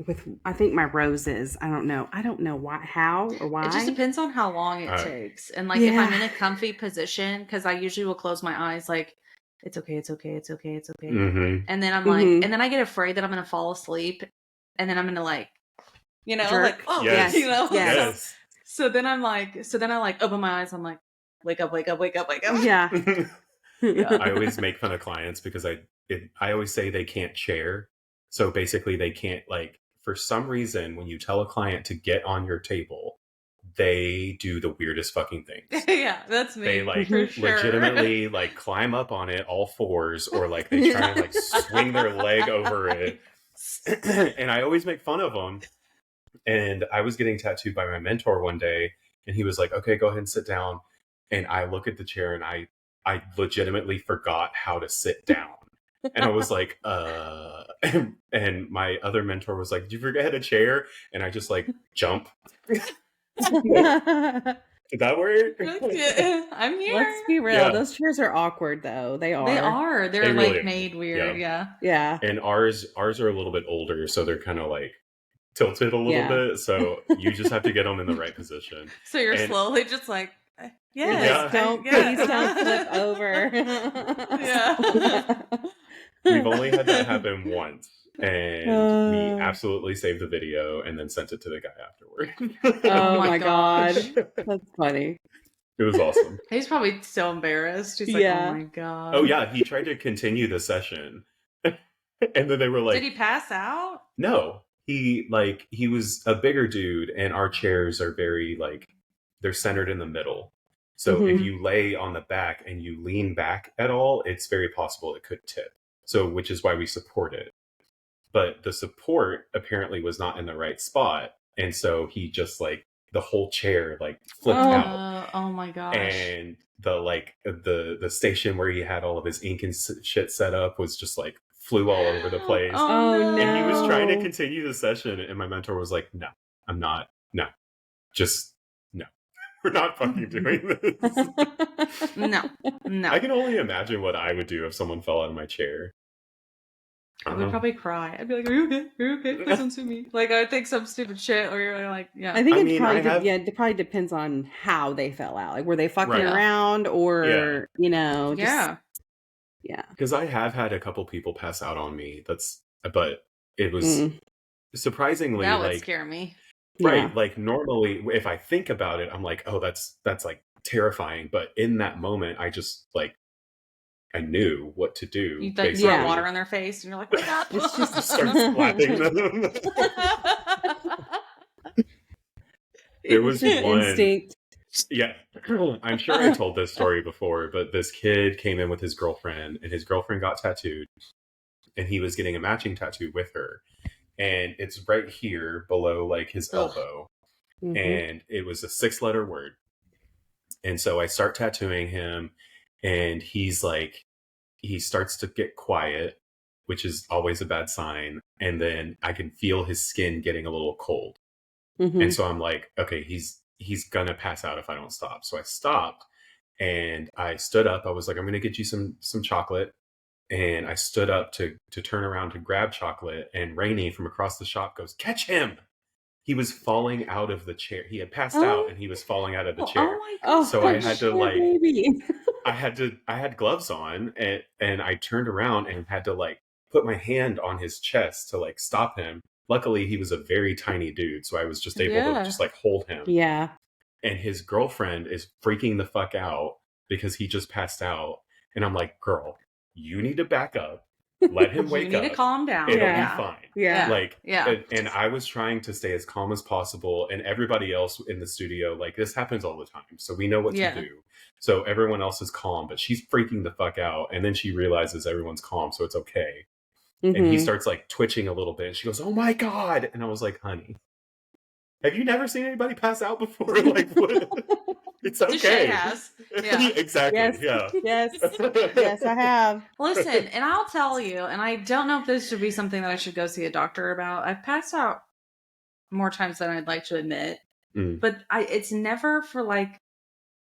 with, I think, my roses. I don't know why, how or why. It just depends on how long it takes. And like if I'm in a comfy position, because I usually will close my eyes like, it's okay. Mm-hmm. And then I'm like, Mhm. and then I get afraid that I'm going to fall asleep. And then I'm going to like, Jerk. like, oh, Yes. Yes. Yes. So then I like open my eyes. I'm like, wake up. Yeah. I always make fun of clients because I always say they can't chair. So basically they can't, like, for some reason, when you tell a client to get on your table, they do the weirdest fucking things. Yeah, that's me. They like for sure. legitimately like climb up on it all fours, or like they try and like swing their leg over it. And I always make fun of them. And I was getting tattooed by my mentor one day, and he was like, okay, go ahead and sit down. And I look at the chair, and I legitimately forgot how to sit down. And I was like, and my other mentor was like, did you forget a chair? And I just like jump. Did that work? Yeah, I'm here. Let's be real. Yeah. Those chairs are awkward, though. They are. They are. They're They like really are. made weird. Yeah. Yeah. And ours are a little bit older, so they're kind of like tilted a little Yeah. bit. So you just have to get them in the right position. So you're And- slowly just like, Yeah. Please don't flip over. Yeah. We've only had that happen once, and we Uh. absolutely saved the video and then sent it to the guy afterward. Oh my my gosh. God. That's funny. It was awesome. He's probably so embarrassed. He's like, Yeah. oh my God. Oh yeah, he tried to continue the session, and then they were like, Did he pass out? "No." He was a bigger dude, and our chairs are very like they're centered in the middle. So if Mhm. you lay on the back and you lean back at all, it's very possible it could tip. So which is why we support it. But the support apparently was not in the right spot, and so he just like the whole chair like flipped Oh. out. Oh my gosh. And the station where he had all of his ink and shit set up was just like flew all over the place. Oh, no. And he was trying to No. continue the session, and my mentor was like, "No, I'm not. No, just no. We're not fucking doing this." No. I can only imagine what I would do if someone fell out of my chair. I would probably cry. I'd be like, are you okay? Are you okay? Please don't sue me. Like, I would think some stupid shit, or you're like, yeah. I think I it mean, probably I have- it probably depends on how they fell out. Like, were they fucking Right. around, or you know, just, Yeah. yeah. Because I have had a couple people pass out on me. But it was Mm. surprisingly That would like scare me. right. Yeah. Like normally, if I think about it, I'm like, oh, that's like terrifying. But in that moment, I just like I knew what to do. You throw Yeah. water on their face, and you're like, wake up. It's just- Start slapping them. There was Just one. instinct. Yeah. I'm sure I told this story before, but this kid came in with his girlfriend, and his girlfriend got tattooed, and he was getting a matching tattoo with her. And it's right here below like his Ugh. elbow. Mhm. And it was a 6-letter word. And so I start tattooing him, and he's like, he starts to get quiet, which is always a bad sign. And then I can feel his skin getting a little cold. Mhm. And so I'm like, okay, he's gonna pass out if I don't stop. So I stopped, and I stood up. I was like, I'm gonna get you some chocolate. And I stood up to turn around to grab chocolate, and Rainey from across the shop goes, "Catch him!" He was falling out of the chair. He had passed out, and he was falling out of the chair. Oh my Oh, god. So I had to poor like, baby. I had gloves on, and I turned around and had to like put my hand on his chest to like stop him. Luckily, he was a very tiny dude, so I was just able to Yeah. just like hold him. Yeah. And his girlfriend is freaking the fuck out because he just passed out. And I'm like, girl, you need to back up. Let him wake You up. need to calm down. It'll Yeah. be fine. Yeah. Like, Yeah. and I was trying to stay as calm as possible. And everybody else in the studio, like, this happens all the time. So we know what Yeah. to do. So everyone else is calm, but she's freaking the fuck out. And then she realizes everyone's calm, so it's okay. And he Mhm. starts like twitching a little bit. And she goes, "Oh my God." And I was like, honey, have you never seen anybody pass out before? Like, what? It's Touche okay. has. Yeah. Exactly. Yes. Yeah. Yes. Yes, I have. Listen, and I'll tell you, and I don't know if this should be something that I should go see a doctor about. I've passed out more times than I'd like to admit, Mm. but it's never for like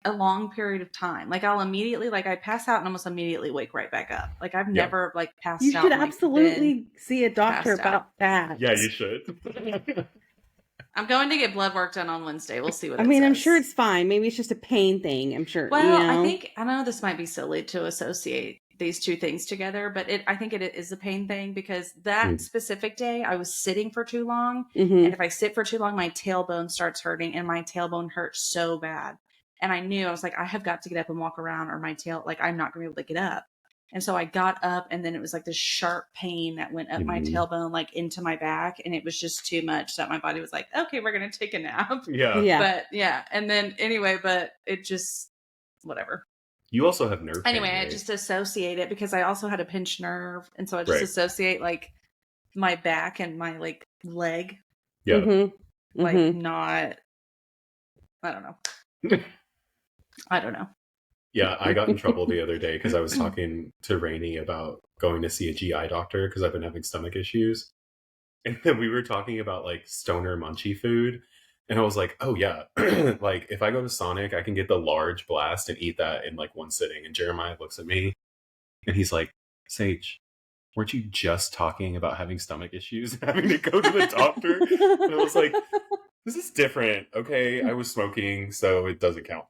a long period of time. Like I'll immediately, like I pass out and almost immediately wake right back up. Like I've Yeah. never like passed You out. should and, like, absolutely see a doctor passed out. about that. Yeah, you should. I'm going to get blood work done on Wednesday. We'll see what I it mean, I'm says. sure it's fine. Maybe it's just a pain thing. I'm sure. Well, you know? I know this might be silly to associate these two things together, but I think it is a pain thing because that specific day I was sitting for too long. Mhm. And if I sit for too long, my tailbone starts hurting, and my tailbone hurts so bad. And I knew, I was like, I have got to get up and walk around, or my tail, like I'm not going to be able to get up. And so I got up, and then it was like this sharp pain that went up my tailbone, like into my back. And it was just too much that my body was like, okay, we're going to take a nap. Yeah. Yeah. But yeah. And then anyway, but it just, whatever. You also have nerve pain. Anyway, I right? just associate it because I also had a pinched nerve. And so I just Right. associate like my back and my like leg, Yeah. Mhm. like Mhm. not, I don't know. I don't know. Yeah, I got in trouble the other day because I was talking to Rainey about going to see a GI doctor because I've been having stomach issues. And then we were talking about like stoner munchy food. And I was like, oh yeah, like if I go to Sonic, I can get the large blast and eat that in like one sitting. And Jeremiah looks at me and he's like, Sage, weren't you just talking about having stomach issues and having to go to the doctor? And I was like, this is different. Okay, I was smoking, so it doesn't count.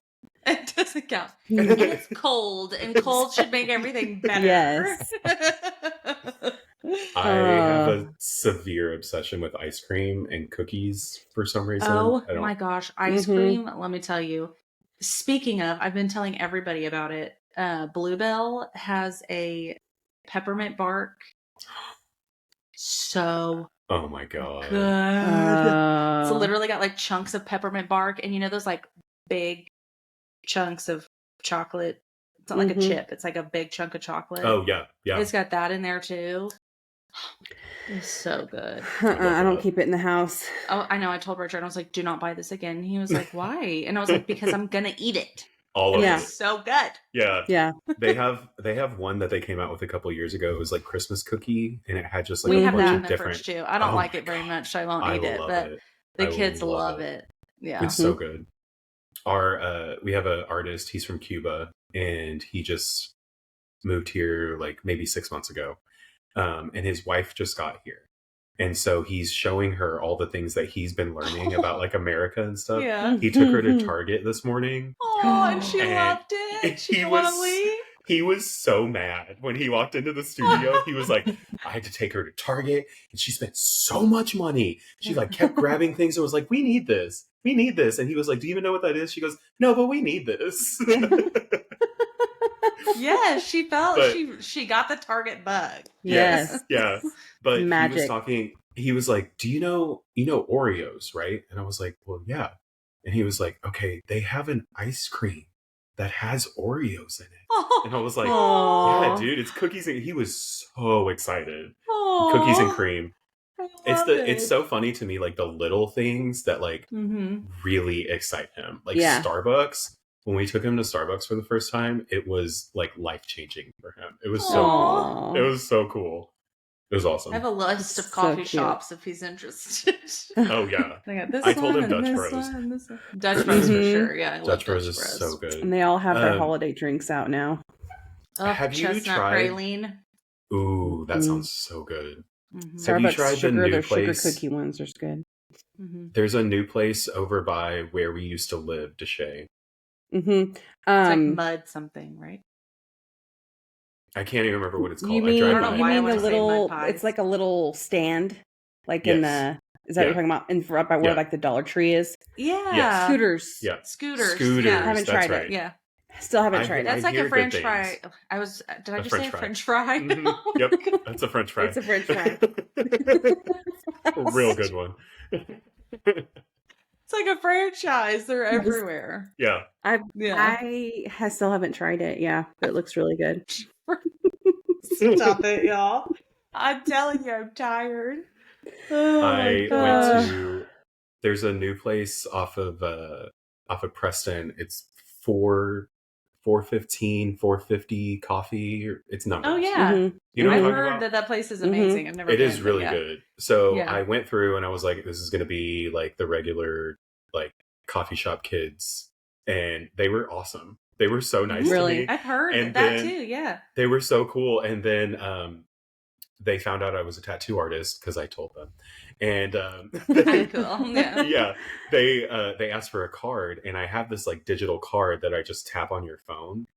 It doesn't count. And it's cold, and cold should make everything better. Yes. I have a severe obsession with ice cream and cookies for some reason. Oh I don't... my gosh, ice Mhm. cream. Let me tell you. Speaking of, I've been telling everybody about it. Bluebell has a peppermint bark. So Oh my god. good. It's literally got like chunks of peppermint bark, and you know those like big chunks of chocolate. It's not like a Mhm. chip. It's like a big chunk of chocolate. Oh yeah, yeah. It's got that in there too. It's so good. I don't keep it in the house. Oh, I know. I told Richard, I was like, do not buy this again. He was like, why? And I was like, because I'm going to eat it. All of Yeah. it. It's so good. Yeah. Yeah. They have one that they came out with a couple years ago. It was like Christmas cookie, and it had just like We a have bunch that of in the different. fridge too. I don't Oh like my it very God. much, so I won't I eat it. love But it. the I kids love love it. Yeah. It's so good. Our we have an artist. He's from Cuba, and he just moved here like maybe 6 months ago. And his wife just got here, and so he's showing her all the things that he's been learning about like America and stuff. Yeah. He took her to Target this morning. Oh, and she And loved it. She he didn't want was- to leave. He was so mad when he walked into the studio. He was like, I had to take her to Target, and she spent so much money. She like kept grabbing things and was like, we need this. We need this. And he was like, do you even know what that is? She goes, no, but we need this. Yes, she felt But- she got the Target bug. Yes. Yeah. But he was Magic. talking, he was like, do you know Oreos, right? And I was like, well, yeah. And he was like, okay, they have an ice cream that has Oreos in it. Oh, And I was like, Aw. yeah, dude, it's cookies. And he was so excited. oh, Cookies and cream. I love it. It's so funny to me, like the little things that like really excite him. Like Starbucks. When we took him to Starbucks for the first time, it was like life-changing for him. It was so cool. It was so cool. It was awesome. I have a list of coffee shops if he's interested. Oh yeah. I told him Dutch Bros. Dutch Bros for sure. Yeah, I Dutch Bros is so good. And they all have their holiday drinks out now. Have you tried praline? Ooh, that sounds so good. Have you tried the new place? Sugar cookie ones are good. There's a new place over by where we used to live, Deshay. It's like mud something, right? I can't even remember what it's called. You mean the little? It's like a little stand, like in the. Is that what you're talking about? In right by where like the Dollar Tree is? Yeah. Scooters. Yeah. Scooters. Yeah. I haven't tried it. Yeah. Still haven't tried it. That's like a French fry. Did I just say French fry? Yep. That's a French fry. It's a French fry. A real good one. It's like a franchise. They're everywhere. Yeah. I still haven't tried it. Yeah. But it looks really good. Stop it, y'all. I'm telling you, I'm tired. I went to. There's a new place off of Preston. It's 450 coffee. It's numbers. Oh yeah. You know what I'm I've talking heard about? that place is amazing. I've never. It is really good. So I went through and I was like, this is going to be like the regular like coffee shop kids, and they were awesome. They were so nice to me. I've heard that too. Yeah. They were so cool, and then they found out I was a tattoo artist because I told them, and cool. Yeah, they asked for a card, and I have this like digital card that I just tap on your phone.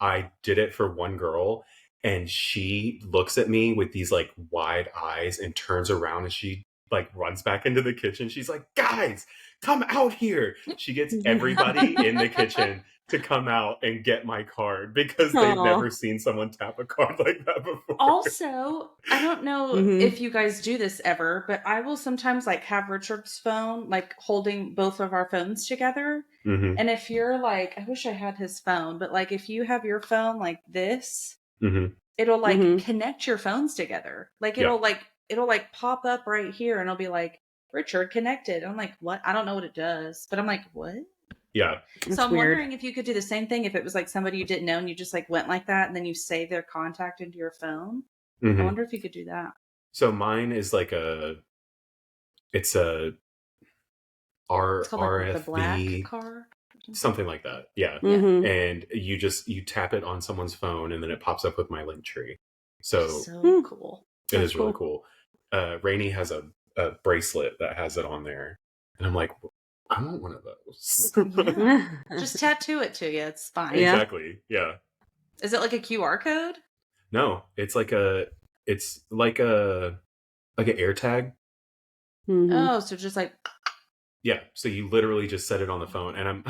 I did it for one girl, and she looks at me with these like wide eyes and turns around, and she like runs back into the kitchen. She's like, guys, come out here. She gets everybody in the kitchen to come out and get my card because they've never seen someone tap a card like that before. Also, I don't know if you guys do this ever, but I will sometimes like have Richard's phone, like holding both of our phones together. And if you're like, I wish I had his phone, but like if you have your phone like this, it'll like connect your phones together. Like it'll like pop up right here and it'll be like, Richard connected. I'm like, what? I don't know what it does, but I'm like, what? Yeah. So I'm wondering if you could do the same thing if it was like somebody you didn't know and you just like went like that and then you save their contact into your phone. I wonder if you could do that. So mine is like it's a RFB, like the black car, something like that. Yeah. And you tap it on someone's phone and then it pops up with my link tree. So cool. It is really cool. Rainey has a bracelet that has it on there, and I'm like, I want one of those. Just tattoo it to you. It's fine. Exactly. Yeah. Is it like a QR code? No, it's like an air tag. Oh, so just like. Yeah. So you literally just set it on the phone, and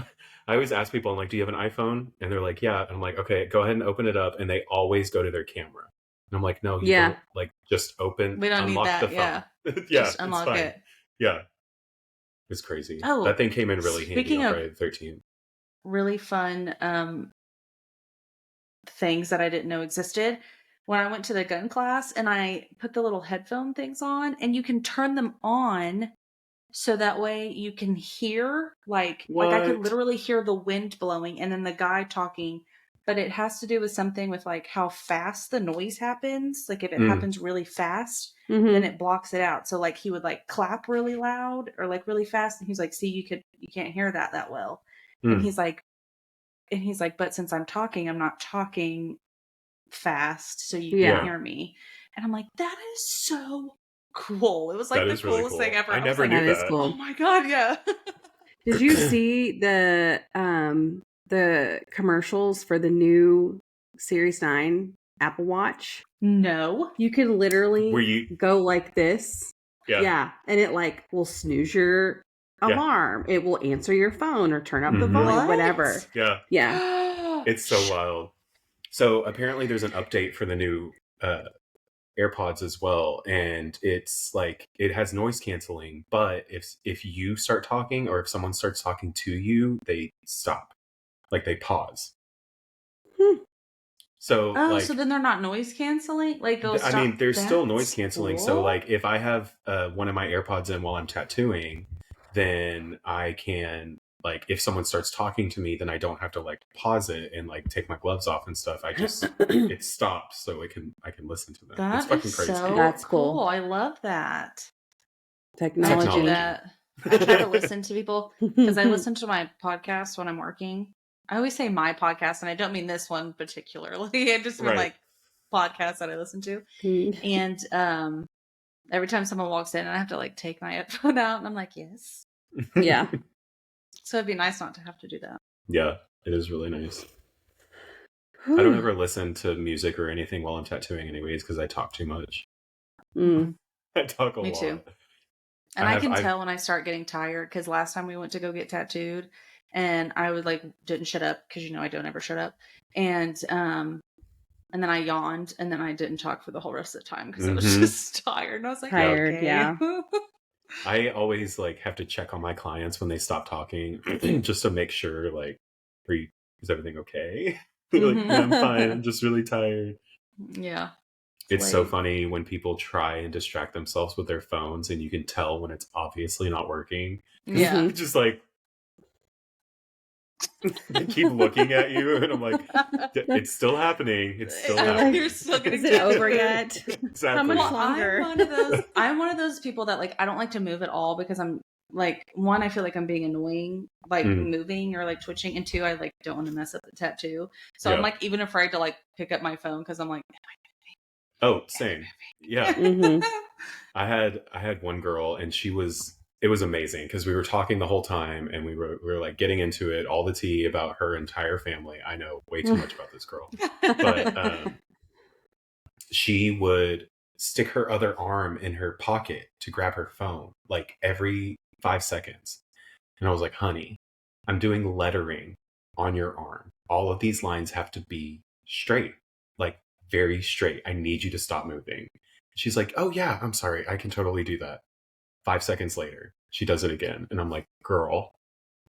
I always ask people, I'm like, do you have an iPhone? And they're like, yeah. And I'm like, okay, go ahead and open it up, and they always go to their camera. And I'm like, no, you don't, like, just open, we don't unlock need that, the phone. Just unlock it. Yeah. It's crazy. Oh, that thing came in really handy on Friday the 13th. Really fun things that I didn't know existed. When I went to the gun class and I put the little headphone things on, and you can turn them on so that way you can hear, like I could literally hear the wind blowing and then the guy talking. But it has to do with something with like how fast the noise happens. Like if it happens really fast, then it blocks it out. So like he would like clap really loud or like really fast, and he's like, "See, you can't hear that well." And he's like, "But since I'm not talking fast, so you can't hear me." And I'm like, "That is so cool." It was like the coolest thing ever. I never knew that. Cool. Oh my god, yeah. Did you see the commercials for the new Series 9 Apple Watch? No. You can literally go like this. Yeah. And it like will snooze your alarm. It will answer your phone or turn up the volume, whatever. Yeah. Yeah. It's so wild. So apparently there's an update for the new AirPods as well, and it's like it has noise canceling, but if you start talking or if someone starts talking to you, they stop. Like they pause. So so then they're not noise canceling? Like they'll stop. I mean, there's still noise That's canceling. cool. So like if I have one of my AirPods in while I'm tattooing, then I can, like, if someone starts talking to me, then I don't have to like pause it and like take my gloves off and stuff. I just it stops so I can listen to them. It's fucking crazy. That's cool. I love that. Technology. I do that. I try to listen to people because I listen to my podcast when I'm working. I always say my podcast, and I don't mean this one particularly. I just mean like podcasts that I listen to. And every time someone walks in, I have to like take my headphone out, and I'm like, yes. Yeah. So it'd be nice not to have to do that. Yeah, it is really nice. I don't ever listen to music or anything while I'm tattooing anyways because I talk too much. I talk a lot. Me too. And I can tell when I start getting tired because last time we went to go get tattooed and I would like didn't shut up because I don't ever shut up. And then I yawned and then I didn't talk for the whole rest of the time because I was just tired. And I was like, tired, okay. Yeah. I always like have to check on my clients when they stop talking just to make sure like, is everything okay? Like, I'm fine. I'm just really tired. Yeah. It's so funny when people try and distract themselves with their phones and you can tell when it's obviously not working. Yeah. Just like they keep looking at you and I'm like, it's still happening. It's still happening. You're still getting Is it over yet? Exactly. How much longer? I'm one of those people that like I don't like to move at all because I'm like, one, I feel like I'm being annoying, like moving or like twitching, and two, I like don't want to mess up the tattoo. So I'm like even afraid to like pick up my phone because I'm like, oh, same. Yeah. I had one girl and it was amazing because we were talking the whole time and we were like getting into it, all the tea about her entire family. I know way too much about this girl. But she would stick her other arm in her pocket to grab her phone like every 5 seconds. And I was like, honey, I'm doing lettering on your arm. All of these lines have to be straight, like very straight. I need you to stop moving. She's like, oh yeah, I'm sorry. I can totally do that. 5 seconds later, she does it again. And I'm like, girl.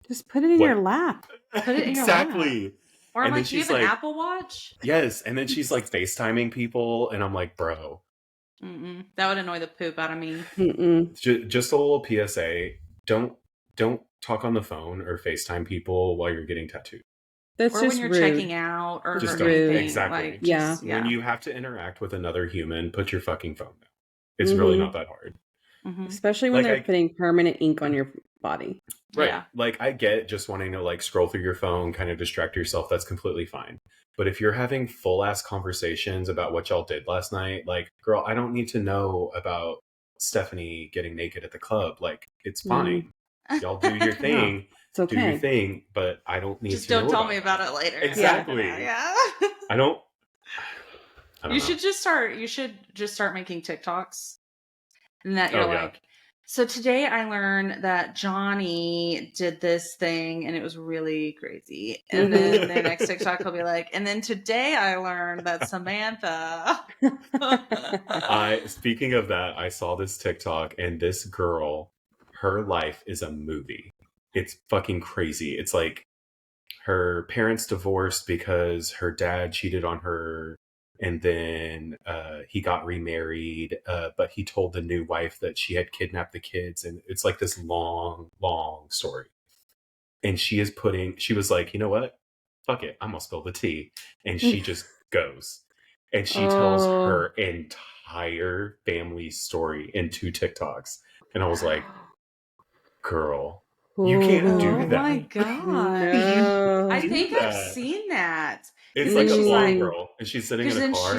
Just put it in your lap. Put it in your lap. Exactly. Or I'm like, do you have an Apple Watch? Yes. And then she's like FaceTiming people. And I'm like, bro. That would annoy the poop out of me. Just a little PSA. Don't talk on the phone or FaceTime people while you're getting tattooed. That's or just when you're rude. checking out or just anything. Exactly. Like, yeah. When you have to interact with another human, put your fucking phone down. It's really not that hard. Especially when they're putting permanent ink on your body. Right. Yeah. Like I get just wanting to like scroll through your phone, kind of distract yourself. That's completely fine. But if you're having full ass conversations about what y'all did last night, like, girl, I don't need to know about Stephanie getting naked at the club. Like, it's fine. Y'all do your thing. No, it's okay. Do your thing, but I don't need just to know. Just don't tell me about it later. Exactly. Yeah. I don't you know. should just start making TikToks. And that you're like, so today I learned that Johnny did this thing and it was really crazy. And then the next TikTok will be like, and then today I learned that Samantha. Speaking of that, I saw this TikTok and this girl, her life is a movie. It's fucking crazy. It's like her parents divorced because her dad cheated on her. And then he got remarried, but he told the new wife that she had kidnapped the kids. And it's like this long, long story. And she was like, you know what? Fuck it. I'm going to spill the tea. And she just goes. And she tells her entire family story in 2 TikToks. And I was like, girl, you can't do that. Oh my God. No. I think I've seen that. It's like a blonde girl, and she's sitting in a car.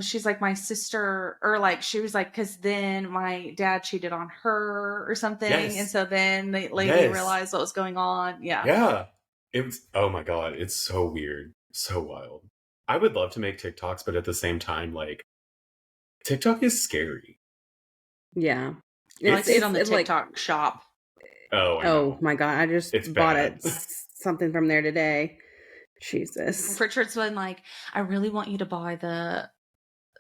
She's like my sister, or like she was like, because then my dad cheated on her or something, and so then the lady realized what was going on. Yeah. It was. Oh my God, it's so weird, so wild. I would love to make TikToks, but at the same time, like, TikTok is scary. Yeah, I see it on the TikTok shop. Oh my God, I just bought something from there today. Jesus. Pritchard's been like, I really want you to buy the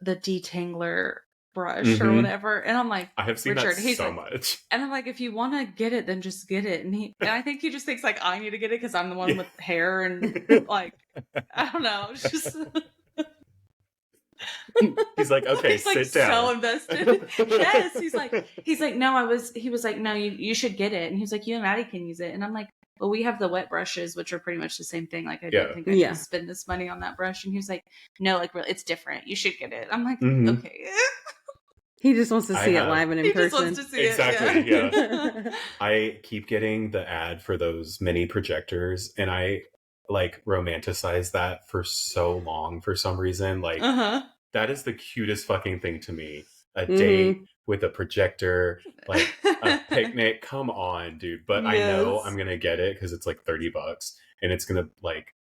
the detangler brush or whatever, and I'm like, I have seen Richard, that so much, and I'm like, if you want to get it, then just get it. And I think he just thinks like I need to get it because I'm the one with hair and like, I don't know, it's just. He's like, okay, he's like sit down. So invested. Yes, he's like, no, he was like, no, you should get it, and he was like, you and Maddie can use it, and I'm like, well, we have the wet brushes, which are pretty much the same thing. Like, I don't think I need to spend this money on that brush. And he was like, no, like, really, it's different. You should get it. I'm like, okay. He just wants to see it live and in person. Just wants to see it. Yeah. I keep getting the ad for those mini projectors, and I like romanticize that for so long for some reason. Like, that is the cutest fucking thing to me. A date with a projector, like a picnic. Come on, dude. But I know I'm gonna get it because it's like $30 and it's gonna like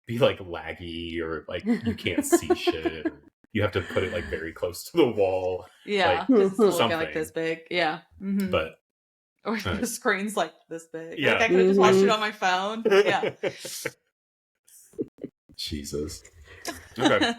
be like laggy or like you can't see shit. Or you have to put it like very close to the wall. Yeah, like, it's looking like this big. Yeah. But or the screen's like this big. Yeah. Like I could just watch it on my phone. Yeah. Jesus. Okay.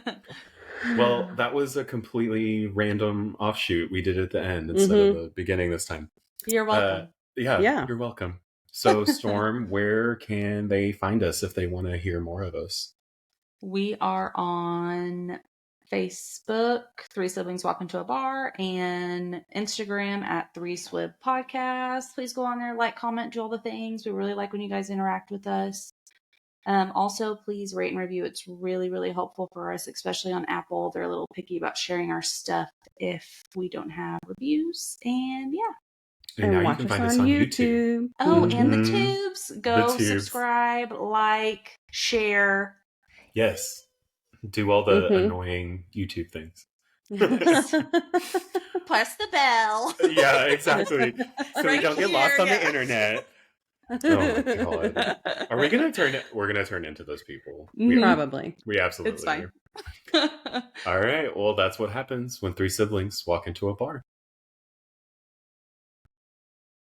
Well, that was a completely random offshoot. We did it at the end instead of the beginning this time. You're welcome. Yeah, you're welcome. So, Storm, where can they find us if they want to hear more of us? We are on Facebook, Three Siblings Walk Into a Bar, and Instagram at 3SWIB Podcast. Please go on there, like, comment, do all the things. We really like when you guys interact with us. Also, please rate and review. It's really, really helpful for us, especially on Apple. They're a little picky about sharing our stuff if we don't have reviews. And And now you can find us on YouTube. Oh, and the tubes. Go subscribe, like, share. Yes. Do all the annoying YouTube things. Press the bell. Yeah, exactly. So we don't get lost on the internet. Oh my god. Are we gonna turn it? We're gonna turn into those people. Probably. We absolutely It's fine. are. All right. Well, that's what happens when three siblings walk into a bar.